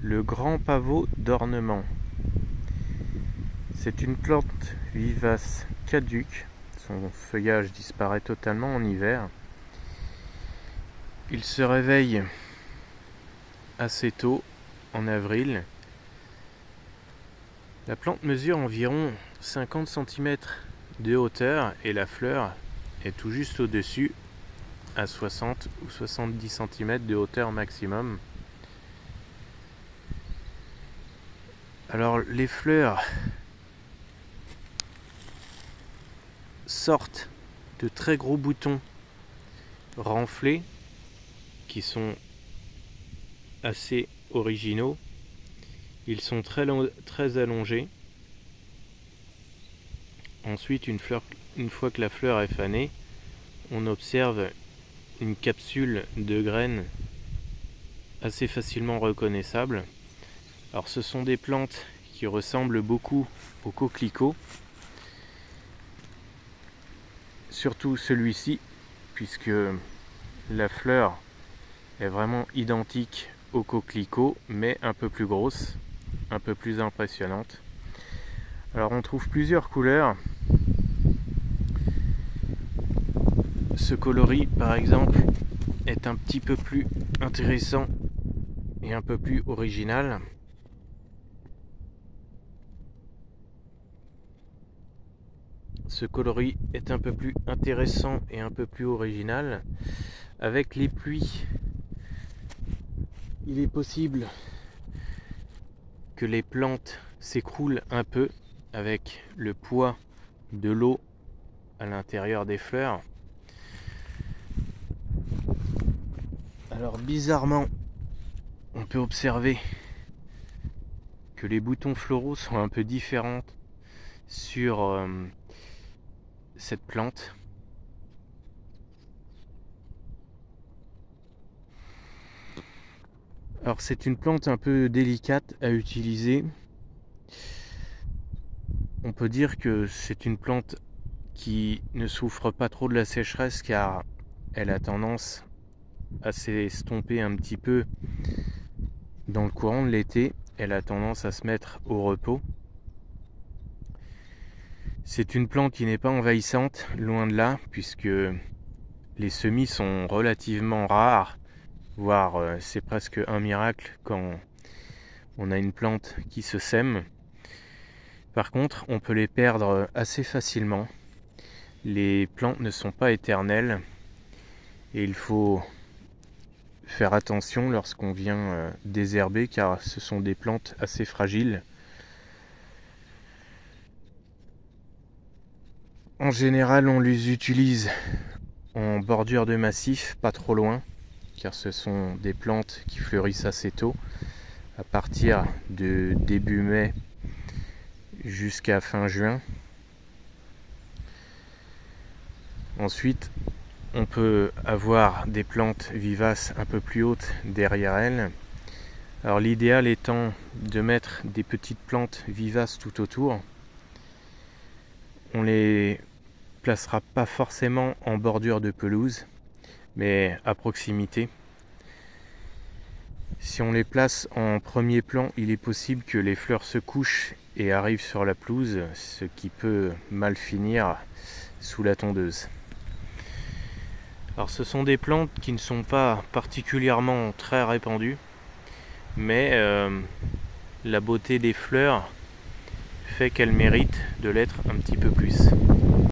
Le grand pavot d'ornement. C'est une plante vivace caduque. Son feuillage disparaît totalement en hiver. Il se réveille assez tôt, en avril. La plante mesure environ 50 cm de hauteur et la fleur est tout juste au-dessus, à 60 ou 70 cm de hauteur maximum. Alors les fleurs sortent de très gros boutons renflés qui sont assez originaux. Ils sont très allongés. Ensuite, une fois que la fleur est fanée, on observe une capsule de graines assez facilement reconnaissable. Alors ce sont des plantes qui ressemblent beaucoup au coquelicot, surtout celui-ci, puisque la fleur est vraiment identique au coquelicot, mais un peu plus grosse, un peu plus impressionnante. Alors on trouve plusieurs couleurs. Ce coloris par exemple est un petit peu plus intéressant et un peu plus original. Ce coloris est un peu plus intéressant et un peu plus original. Avec les pluies, il est possible que les plantes s'écroulent un peu avec le poids de l'eau à l'intérieur des fleurs. Alors bizarrement, on peut observer que les boutons floraux sont un peu différents sur cette plante. Alors c'est une plante un peu délicate à utiliser. On peut dire que c'est une plante qui ne souffre pas trop de la sécheresse car elle a tendance à s'estomper un petit peu dans le courant de l'été. Elle a tendance à se mettre au repos. C'est une plante qui n'est pas envahissante, loin de là, puisque les semis sont relativement rares, voire c'est presque un miracle quand on a une plante qui se sème. Par contre, on peut les perdre assez facilement. Les plantes ne sont pas éternelles et il faut faire attention lorsqu'on vient désherber car ce sont des plantes assez fragiles. En général, on les utilise en bordure de massif, pas trop loin, car ce sont des plantes qui fleurissent assez tôt, à partir de début mai jusqu'à fin juin. Ensuite, on peut avoir des plantes vivaces un peu plus hautes derrière elles. Alors l'idéal étant de mettre des petites plantes vivaces tout autour. On les placera pas forcément en bordure de pelouse, mais à proximité. Si on les place en premier plan, il est possible que les fleurs se couchent et arrivent sur la pelouse, ce qui peut mal finir sous la tondeuse. Alors ce sont des plantes qui ne sont pas particulièrement très répandues, mais la beauté des fleurs fait qu'elles méritent de l'être un petit peu plus.